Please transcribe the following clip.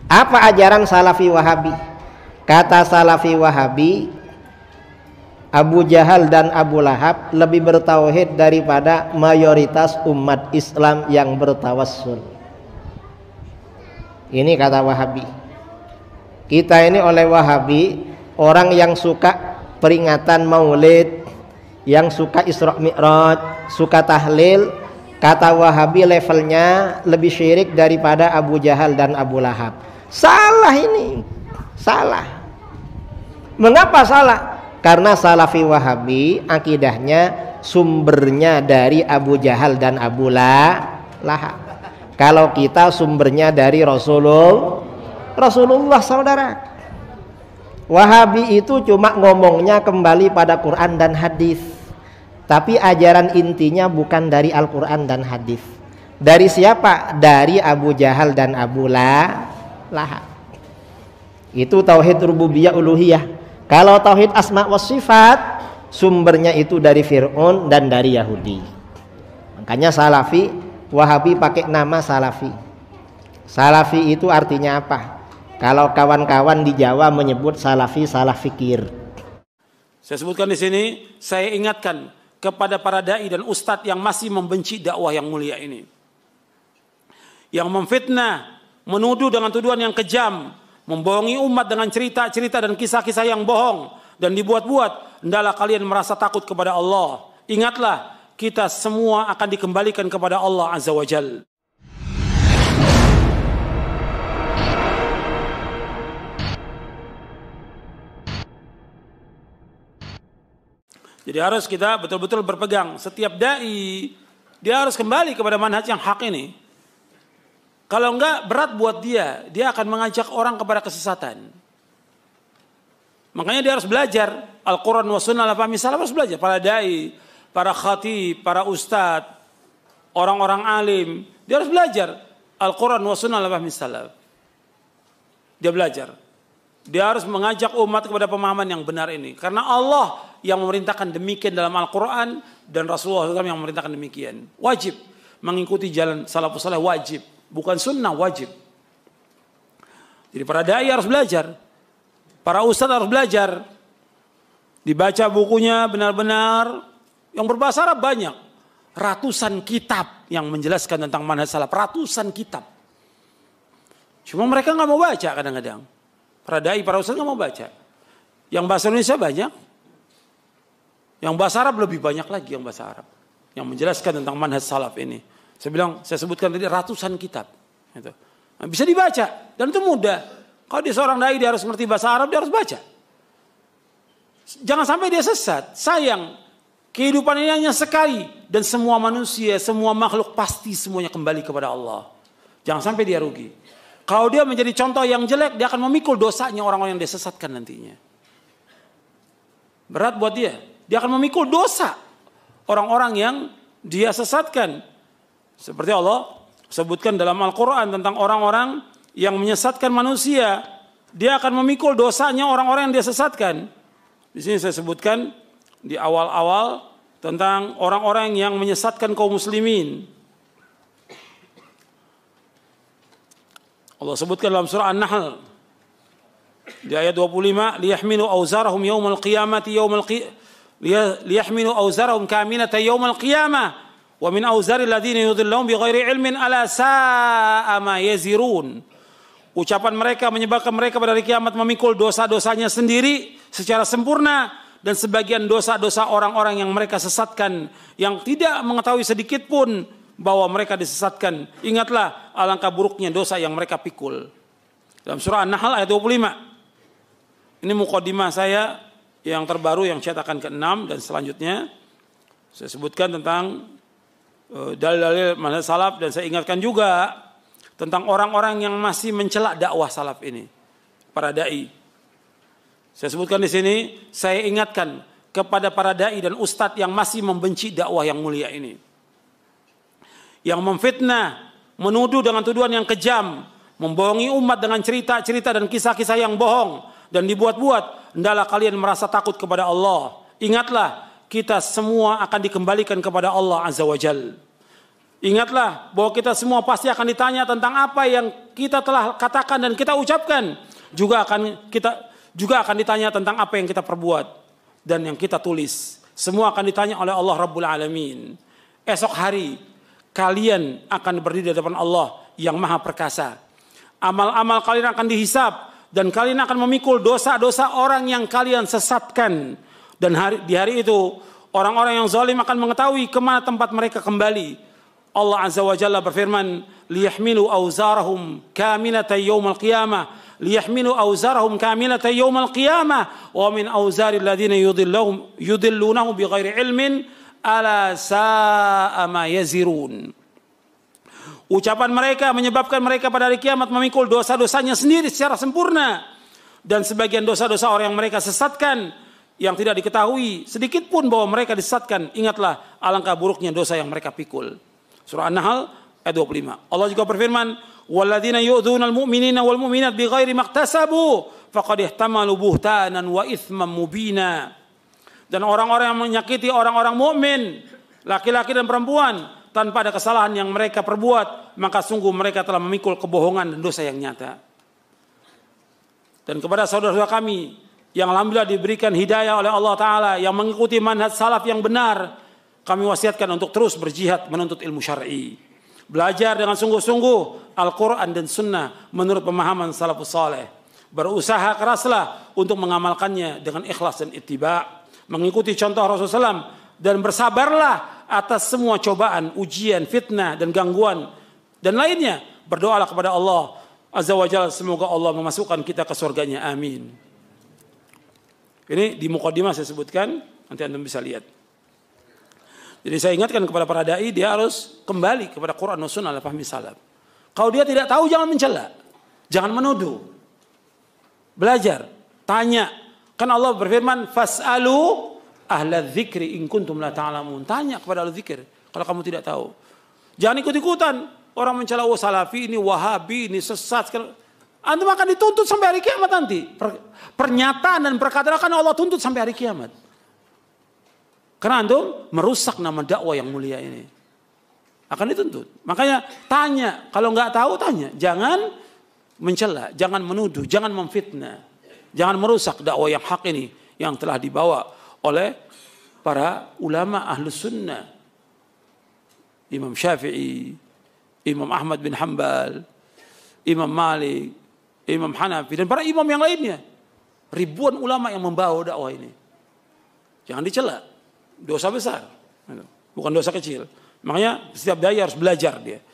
Apa ajaran Salafi Wahabi? Kata Salafi Wahabi, Abu Jahal dan Abu Lahab lebih bertauhid daripada mayoritas umat Islam yang bertawassul. Ini kata Wahabi. Kita ini oleh Wahabi orang yang suka peringatan Maulid, yang suka Isra Mi'raj, suka tahlil. Kata Wahabi levelnya lebih syirik daripada Abu Jahal dan Abu Lahab. Salah ini, salah. Mengapa salah? Karena Salafi Wahabi akidahnya sumbernya dari Abu Jahal dan Abu Lahab. Kalau kita sumbernya dari Rasulullah saudara. Wahabi itu cuma ngomongnya kembali pada Quran dan hadis. Tapi ajaran intinya bukan dari Al-Quran dan hadis. Dari siapa? Dari Abu Jahal dan Abu Lahab. Itu tauhid rububiyah uluhiyah. Kalau tauhid asma wa sifat, sumbernya itu dari Fir'aun dan dari Yahudi. Makanya Salafi Wahabi pakai nama Salafi. Salafi itu artinya apa? Kalau kawan-kawan di Jawa menyebut Salafi, salah fikir. Saya sebutkan di sini, saya ingatkan kepada para dai dan ustadz yang masih membenci dakwah yang mulia ini, yang memfitnah, menuduh dengan tuduhan yang kejam, membohongi umat dengan cerita-cerita dan kisah-kisah yang bohong dan dibuat-buat. Hendaklah kalian merasa takut kepada Allah. Ingatlah, kita semua akan dikembalikan kepada Allah Azza wa Jalla. Jadi harus kita betul-betul berpegang. Setiap dai, dia harus kembali kepada manhaj yang hak ini. Kalau enggak, berat buat dia. Dia akan mengajak orang kepada kesesatan. Makanya dia harus belajar Al-Quran wa Sunnah ala fahmi salaf, harus belajar. Para dai, para khatib, para ustadz, orang-orang alim, dia harus belajar Al-Quran wa Sunnah ala fahmi salaf. Dia belajar. Dia harus mengajak umat kepada pemahaman yang benar ini. Karena Allah yang memerintahkan demikian dalam Al-Quran, dan Rasulullah SAW yang memerintahkan demikian. Wajib mengikuti jalan salafus saleh, wajib. Bukan sunnah, wajib. Jadi para dai harus belajar. Para ustadz harus belajar. Dibaca bukunya benar-benar. Yang berbahasa Arab banyak. Ratusan kitab yang menjelaskan tentang manhaj salaf. Ratusan kitab. Cuma mereka nggak mau baca kadang-kadang. Para dai, para ustadz nggak mau baca. Yang bahasa Indonesia banyak. Yang bahasa Arab lebih banyak lagi yang bahasa Arab. Yang menjelaskan tentang manhaj salaf ini. Saya sebutkan tadi ratusan kitab. Gitu. Nah, bisa dibaca. Dan itu mudah. Kalau dia seorang dai, dia harus ngerti bahasa Arab, dia harus baca. Jangan sampai dia sesat. Sayang. Kehidupan ini hanya sekali. Dan semua manusia, semua makhluk pasti semuanya kembali kepada Allah. Jangan sampai dia rugi. Kalau dia menjadi contoh yang jelek, dia akan memikul dosanya orang-orang yang dia sesatkan nantinya. Berat buat dia. Dia akan memikul dosa orang-orang yang dia sesatkan. Seperti Allah sebutkan dalam Al-Quran tentang orang-orang yang menyesatkan manusia. Dia akan memikul dosanya orang-orang yang dia sesatkan. Di sini saya sebutkan di awal-awal tentang orang-orang yang menyesatkan kaum muslimin. Allah sebutkan dalam surah An-Nahl di ayat 25, liyahmilu awzarahum yawmal qiyamati liyahmilu awzarahum kaminata yawmal qiyamah wa min awzari alladhina yudhillahum bighairi ilmin ala sa'a ma yazirun. Ucapan mereka menyebabkan mereka pada hari kiamat memikul dosa-dosanya sendiri secara sempurna, dan sebagian dosa-dosa orang-orang yang mereka sesatkan yang tidak mengetahui sedikit pun bahwa mereka disesatkan. Ingatlah alangkah buruknya dosa yang mereka pikul. Dalam surah An-Nahl ayat 25. Ini mukadimah saya yang terbaru, yang cetakan ke-6, dan selanjutnya saya sebutkan tentang dalil-dalil manhaj salaf, dan saya ingatkan juga tentang orang-orang yang masih mencela dakwah salaf ini, para dai. Saya sebutkan di sini, saya ingatkan kepada para dai dan ustadz yang masih membenci dakwah yang mulia ini, yang memfitnah, menuduh dengan tuduhan yang kejam, membohongi umat dengan cerita-cerita dan kisah-kisah yang bohong dan dibuat-buat. Hendaklah kalian merasa takut kepada Allah. Ingatlah, kita semua akan dikembalikan kepada Allah Azza wa Jalla. Ingatlah bahwa kita semua pasti akan ditanya tentang apa yang kita telah katakan dan kita ucapkan. Juga akan ditanya tentang apa yang kita perbuat dan yang kita tulis. Semua akan ditanya oleh Allah Rabbul Alamin. Esok hari kalian akan berdiri di hadapan Allah yang Maha Perkasa. Amal-amal kalian akan dihisab dan kalian akan memikul dosa-dosa orang yang kalian sesatkan. Dan di hari itu orang-orang yang zalim akan mengetahui kemana tempat mereka kembali. Allah Azza wa Jalla berfirman, liyahmilu awzarahum kamilatan yawmal qiyamah, liyahmilu awzarahum kamilatan yawmal qiyamah, wa min awzaril ladzina yudillunahum bighairi ilmin, ala sa'a ma yazirun. Ucapan mereka menyebabkan mereka pada hari kiamat memikul dosa-dosanya sendiri secara sempurna, dan sebagian dosa-dosa orang yang mereka sesatkan yang tidak diketahui sedikit pun bahwa mereka disesatkan. Ingatlah alangkah buruknya dosa yang mereka pikul. Surah An-Nahl ayat 25. Allah juga berfirman, walladzina yu'dzunal mu'minina wal mu'minat bighairi maktasabu faqad ihtamalu buhtanan wa itsman mubina. Dan orang-orang yang menyakiti orang-orang mukmin, laki-laki dan perempuan, tanpa ada kesalahan yang mereka perbuat, maka sungguh mereka telah memikul kebohongan dan dosa yang nyata. Dan kepada saudara-saudara kami yang alhamdulillah diberikan hidayah oleh Allah Ta'ala, yang mengikuti manhaj salaf yang benar, kami wasiatkan untuk terus berjihad menuntut ilmu syar'i. Belajar dengan sungguh-sungguh Al-Quran dan Sunnah menurut pemahaman salafus saleh. Berusaha keraslah untuk mengamalkannya dengan ikhlas dan ittiba'. Mengikuti contoh Rasulullah SAW. Dan bersabarlah atas semua cobaan, ujian, fitnah, dan gangguan. Dan lainnya. Berdoalah kepada Allah Azza wa Jalla, semoga Allah memasukkan kita ke surganya. Amin. Ini di muqaddimah saya sebutkan. Nanti Anda bisa lihat. Jadi saya ingatkan kepada para dai, dia harus kembali kepada Quran dan Sunnah ala fahmi salaf. Kalau dia tidak tahu, jangan mencela, jangan menuduh. Belajar, tanya. Kan Allah berfirman, fas'alu ahla dzikri in kuntum la ta'lamun. Tanya kepada ahli dzikir kalau kamu tidak tahu. Jangan ikut-ikutan orang mencela, oh salafi ini, wahabi ini, sesat. Antum akan dituntut sampai hari kiamat nanti. Pernyataan dan perkataan akan Allah tuntut sampai hari kiamat. Karena antum merusak nama dakwah yang mulia ini. Akan dituntut. Makanya tanya. Kalau nggak tahu tanya. Jangan mencela. Jangan menuduh. Jangan memfitnah. Jangan merusak dakwah yang hak ini. Yang telah dibawa oleh para ulama ahlus sunnah. Imam Syafi'i. Imam Ahmad bin Hanbal. Imam Malik. Imam Hanafi. Dan para imam yang lainnya. Ribuan ulama yang membawa dakwah ini. Jangan dicela. Dosa besar, bukan dosa kecil. Makanya setiap dai harus belajar dia.